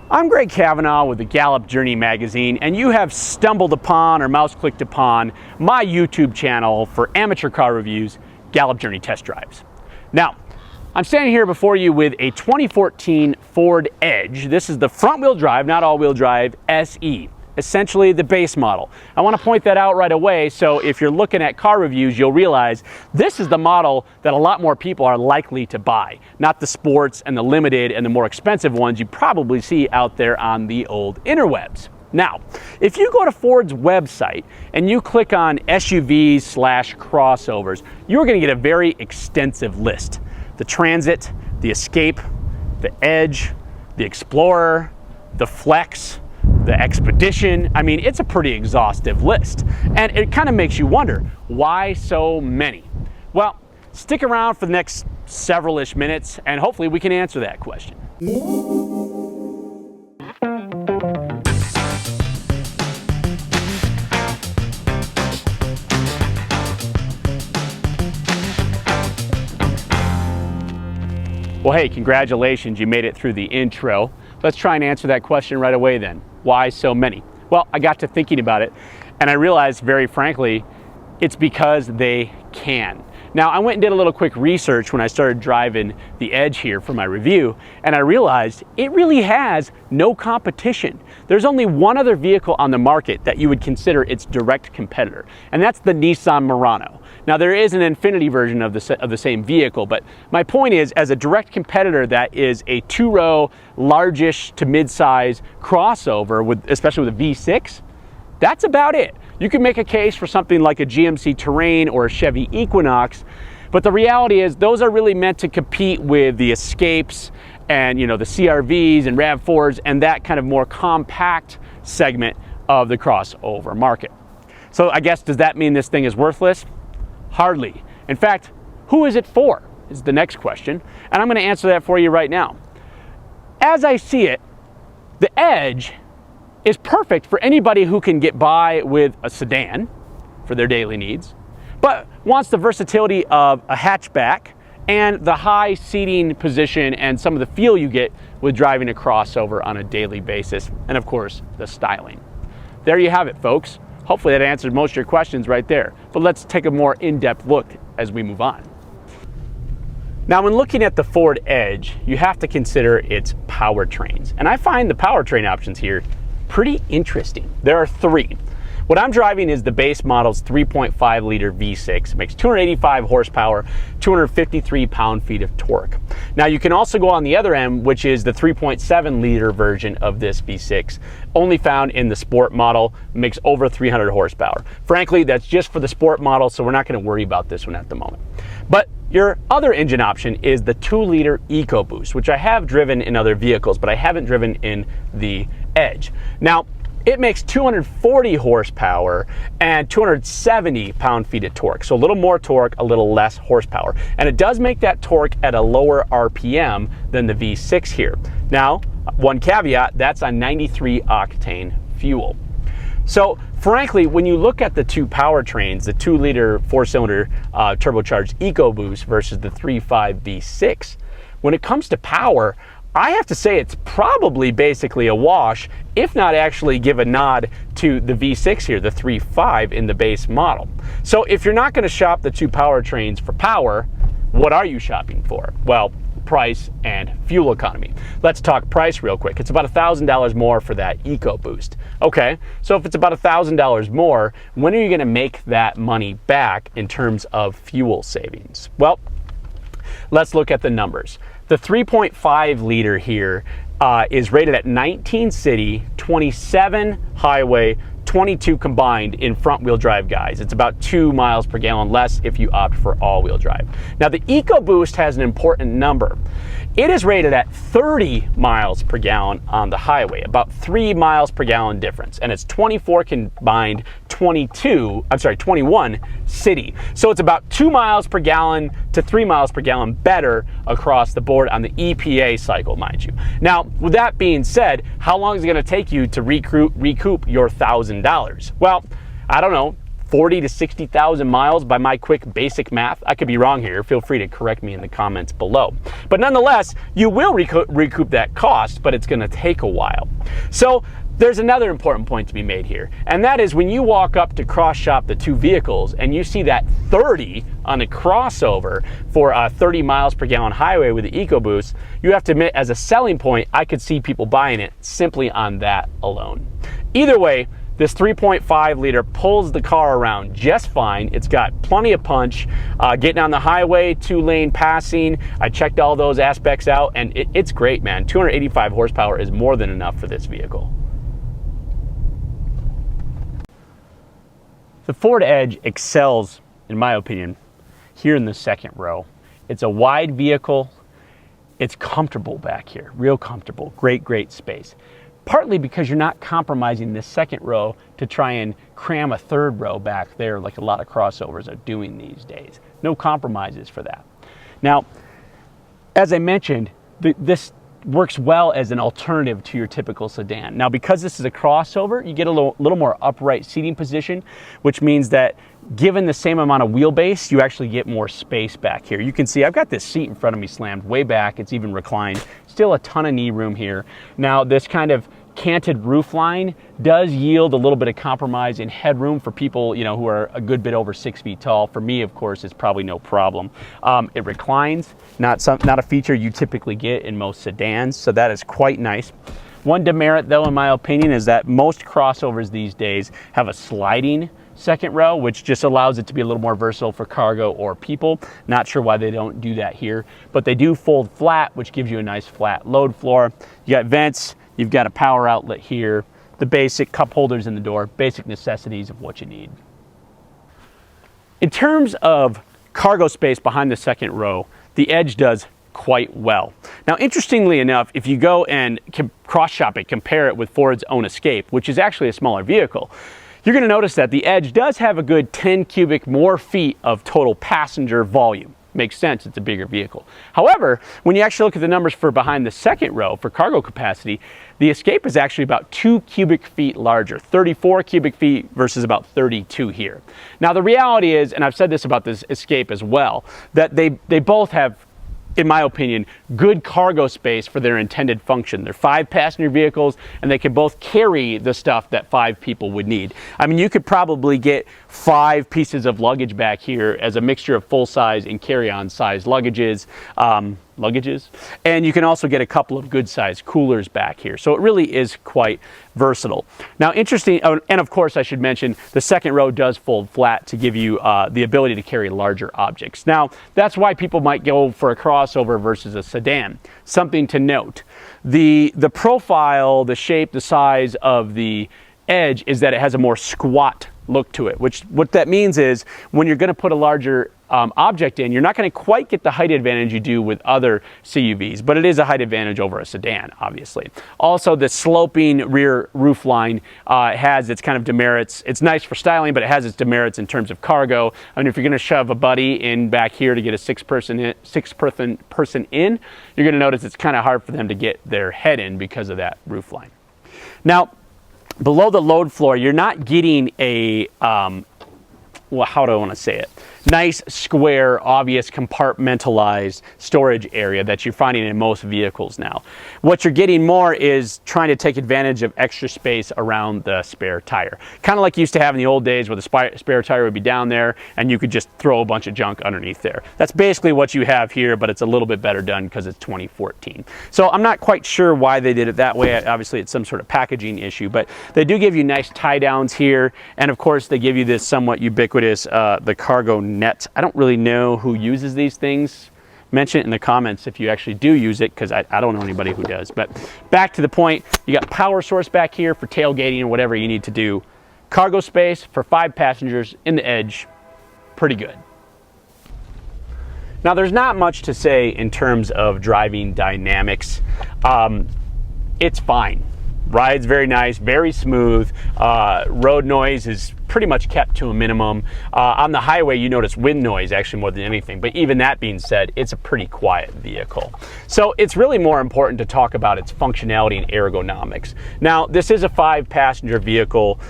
I'm Greg Kavanaugh with the Gallup Journey magazine, and you have stumbled upon or mouse clicked upon my YouTube channel for amateur car reviews, Gallup Journey Test Drives. Now, I'm standing here before you with a 2014 Ford Edge. This is the front-wheel drive, not all-wheel drive, SE, essentially the base model. I want to point that out right away, so if you're looking at car reviews, you'll realize this is the model that a lot more people are likely to buy, not the sports and the limited and the more expensive ones you probably see out there on the old interwebs. Now, if you go to Ford's website and you click on SUVs/crossovers, you're going to get a very extensive list. The Transit, the Escape, the Edge, the Explorer, the Flex, the Expedition. I mean, it's a pretty exhaustive list. And it kind of makes you wonder, why so many? Well, stick around for the next several-ish minutes and hopefully we can answer that question. Well, hey, congratulations, you made it through the intro. Let's try and answer that question right away then. Why so many? Well, I got to thinking about it and I realized very frankly, it's because they can. Now, I went and did a little quick research when I started driving the Edge here for my review, and I realized it really has no competition. There's only one other vehicle on the market that you would consider its direct competitor, and that's the Nissan Murano. Now, there is an Infiniti version of the same vehicle, but my point is, as a direct competitor that is a two-row, largish to mid-size crossover, especially with a V6, that's about it. You can make a case for something like a GMC Terrain or a Chevy Equinox, but the reality is those are really meant to compete with the Escapes and, you know, the CR-Vs and RAV4s and that kind of more compact segment of the crossover market. So I guess, does that mean this thing is worthless? Hardly. In fact, who is it for is the next question, and I'm going to answer that for you right now. As I see it, the Edge is perfect for anybody who can get by with a sedan for their daily needs, but wants the versatility of a hatchback and the high seating position and some of the feel you get with driving a crossover on a daily basis, and of course, the styling. There you have it, folks. Hopefully that answered most of your questions right there, but let's take a more in-depth look as we move on. Now, when looking at the Ford Edge, you have to consider its powertrains, and I find the powertrain options here pretty interesting. There are three. What I'm driving is the base model's 3.5 liter V6. It makes 285 horsepower, 253 pound-feet of torque. Now, you can also go on the other end, which is the 3.7 liter version of this V6, only found in the sport model, makes over 300 horsepower. Frankly, that's just for the sport model, so we're not going to worry about this one at the moment. But your other engine option is the 2-liter EcoBoost, which I have driven in other vehicles, but I haven't driven in the Edge. Now, it makes 240 horsepower and 270 pound-feet of torque. So a little more torque, a little less horsepower. And it does make that torque at a lower RPM than the V6 here. Now, one caveat, that's on 93 octane fuel. So frankly, when you look at the two powertrains, the 2-liter 4-cylinder turbocharged EcoBoost versus the 3.5 V6, when it comes to power, I have to say it's probably basically a wash, if not actually give a nod to the V6 here, the 3.5 in the base model. So if you're not going to shop the two powertrains for power, what are you shopping for? Well, price and fuel economy. Let's talk price real quick. It's about $1,000 more for that EcoBoost. Okay, so if it's about $1,000 more, when are you going to make that money back in terms of fuel savings? Well, let's look at the numbers. The 3.5 liter here is rated at 19 city, 27 highway, 22 combined in front-wheel drive guys. It's about 2 miles per gallon less if you opt for all-wheel drive. Now, the EcoBoost has an important number. It is rated at 30 miles per gallon on the highway, about 3 miles per gallon difference, and it's 24 combined, 21 city. So it's about 2 miles per gallon to 3 miles per gallon better across the board on the EPA cycle, mind you. Now, with that being said, how long is it going to take you to recoup your $1,000? Well, I don't know, 40 to 60,000 miles by my quick basic math. I could be wrong here. Feel free to correct me in the comments below. But nonetheless, you will recoup that cost, but it's going to take a while. So there's another important point to be made here, and that is when you walk up to cross shop the two vehicles and you see that 30 on a crossover for a 30 miles per gallon highway with the EcoBoost, you have to admit, as a selling point, I could see people buying it simply on that alone. Either way, this 3.5 liter pulls the car around just fine. It's got plenty of punch. Getting on the highway, 2-lane passing, I checked all those aspects out, and it's great, man. 285 horsepower is more than enough for this vehicle. The Ford Edge excels, in my opinion, here in the second row. It's a wide vehicle. It's comfortable back here, real comfortable, great space. Partly because you're not compromising the second row to try and cram a third row back there like a lot of crossovers are doing these days. No compromises for that. Now, as I mentioned, this works well as an alternative to your typical sedan. Now, because this is a crossover, you get a little more upright seating position, which means that given the same amount of wheelbase, you actually get more space back here. You can see I've got this seat in front of me slammed way back. It's even reclined. Still a ton of knee room here. Now, this kind of canted roof line does yield a little bit of compromise in headroom for people, you know, who are a good bit over 6 feet tall. For me, of course, it's probably no problem. It reclines, not a feature you typically get in most sedans, so that is quite nice. One demerit, though, in my opinion, is that most crossovers these days have a sliding second row, which just allows it to be a little more versatile for cargo or people. Not sure why they don't do that here, but they do fold flat, which gives you a nice flat load floor. You got vents. You've got a power outlet here, the basic cup holders in the door, basic necessities of what you need. In terms of cargo space behind the second row, the Edge does quite well. Now, interestingly enough, if you go and cross-shop it, compare it with Ford's own Escape, which is actually a smaller vehicle, you're going to notice that the Edge does have a good 10 cubic more feet of total passenger volume. Makes sense, it's a bigger vehicle. However, when you actually look at the numbers for behind the second row for cargo capacity, the Escape is actually about 2 cubic feet larger, 34 cubic feet versus about 32 here. Now, the reality is, and I've said this about this Escape as well, that they both have, in my opinion, good cargo space for their intended function. They're 5-passenger vehicles, and they can both carry the stuff that 5 people would need. I mean, you could probably get 5 pieces of luggage back here as a mixture of full-size and carry-on size luggages, and you can also get a couple of good-sized coolers back here. So it really is quite versatile. Now, interesting, and of course I should mention, the second row does fold flat to give you the ability to carry larger objects. Now, that's why people might go for a crossover versus a sedan. Something to note, the profile, the shape, the size of the Edge is that it has a more squat look to it, which what that means is when you're going to put a larger object in, you're not going to quite get the height advantage you do with other CUVs, but it is a height advantage over a sedan, obviously. Also, the sloping rear roof line has its kind of demerits. It's nice for styling, but it has its demerits in terms of cargo. I mean, if you're going to shove a buddy in back here to get a six person in, you're going to notice it's kind of hard for them to get their head in because of that roof line. Now, below the load floor, you're not getting a, well, how do I want to say it? Nice, square, obvious, compartmentalized storage area that you're finding in most vehicles now. What you're getting more is trying to take advantage of extra space around the spare tire. Kind of like you used to have in the old days where the spare tire would be down there and you could just throw a bunch of junk underneath there. That's basically what you have here, but it's a little bit better done because it's 2014. So I'm not quite sure why they did it that way. Obviously, it's some sort of packaging issue, but they do give you nice tie downs here. And of course, they give you this somewhat ubiquitous, the cargo net. I don't really know who uses these things. Mention it in the comments if you actually do use it, because I don't know anybody who does. But back to the point, you got power source back here for tailgating or whatever you need to do. Cargo space for 5 passengers in the Edge, pretty good. Now, there's not much to say in terms of driving dynamics. It's fine. Ride's very nice, very smooth. Road noise is pretty much kept to a minimum. On the highway, you notice wind noise actually more than anything, but even that being said, it's a pretty quiet vehicle. So it's really more important to talk about its functionality and ergonomics. Now, this is a 5-passenger vehicle,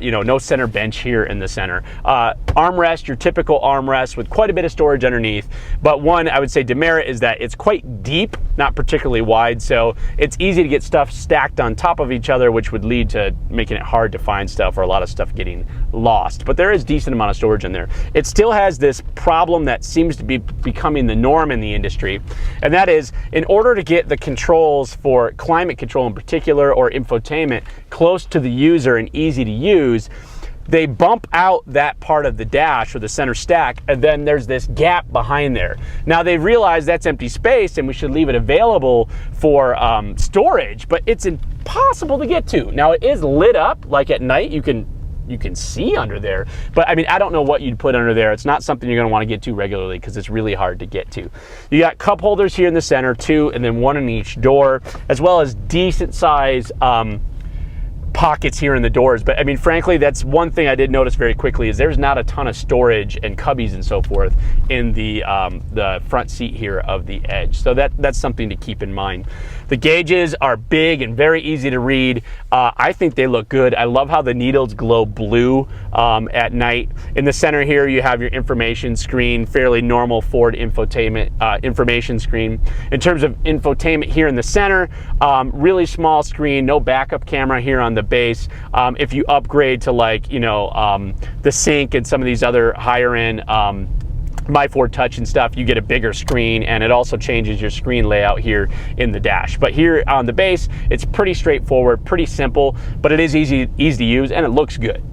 you know, no center bench here in the center. Armrest, your typical armrest with quite a bit of storage underneath, but one I would say demerit is that it's quite deep, not particularly wide, so it's easy to get stuff stacked on top of each other, which would lead to making it hard to find stuff or a lot of stuff getting lost. But there is decent amount of storage in there. It still has this problem that seems to be becoming the norm in the industry, and that is in order to get the controls for climate control in particular or infotainment close to the user and easy to use, they bump out that part of the dash or the center stack, and then there's this gap behind there. Now they've realized that's empty space and we should leave it available for storage, but it's impossible to get to. Now it is lit up, like at night you can see under there, but I mean, I don't know what you'd put under there. It's not something you're gonna wanna get to regularly because it's really hard to get to. You got cup holders here in the center, 2, and then 1 in each door, as well as decent size pockets here in the doors. But I mean, frankly, that's one thing I did notice very quickly is there's not a ton of storage and cubbies and so forth in the front seat here of the Edge. So that's something to keep in mind. The gauges are big and very easy to read. I think they look good. I love how the needles glow blue at night. In the center here, you have your information screen, fairly normal Ford infotainment information screen. In terms of infotainment here in the center, really small screen, no backup camera here on the base. If you upgrade to, like, you know, the Sync and some of these other higher end My Ford Touch and stuff, you get a bigger screen, and it also changes your screen layout here in the dash. But here on the base, it's pretty straightforward, pretty simple, but it is easy to use and it looks good.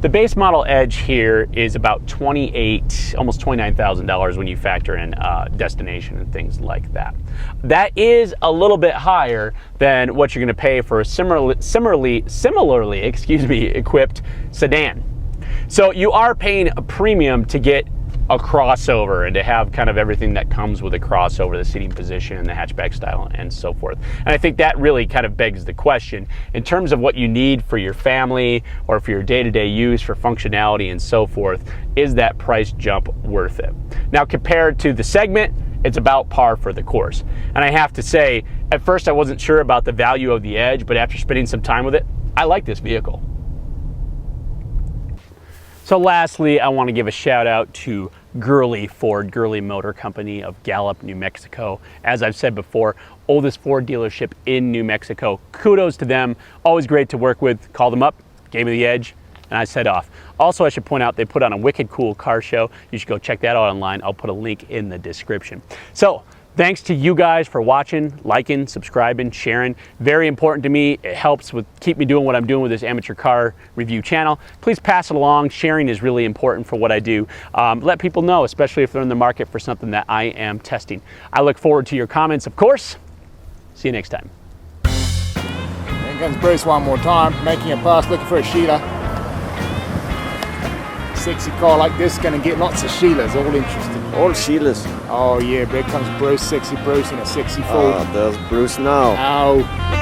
The base model Edge here is about almost $29,000 when you factor in destination and things like that. That is a little bit higher than what you're going to pay for a similarly equipped sedan. So you are paying a premium to get a crossover and to have kind of everything that comes with a crossover, the seating position and the hatchback style and so forth. And I think that really kind of begs the question in terms of what you need for your family or for your day-to-day use for functionality and so forth, is that price jump worth it? Now, compared to the segment, it's about par for the course. And I have to say, at first I wasn't sure about the value of the Edge, but after spending some time with it, I like this vehicle. So lastly, I want to give a shout out to Gurley Gurley Motor Company of Gallup, New Mexico. As I've said before, oldest Ford dealership in New Mexico. Kudos to them. Always great to work with. Call them up, gave me the Edge, and I set off. Also, I should point out they put on a wicked cool car show. You should go check that out online. I'll put a link in the description. So, thanks to you guys for watching, liking, subscribing, sharing. Very important to me. It helps keep me doing what I'm doing with this amateur car review channel. Please pass it along. Sharing is really important for what I do. Let people know, especially if they're in the market for something that I am testing. I look forward to your comments, of course. See you next time. Here comes Bruce one more time, making a pass, looking for a Sheila. Sexy car like this is going to get lots of Sheilas, all interested. All Sheilas. Oh yeah, there comes Bruce, sexy Bruce in a sexy Ford. There's Bruce now. Oh.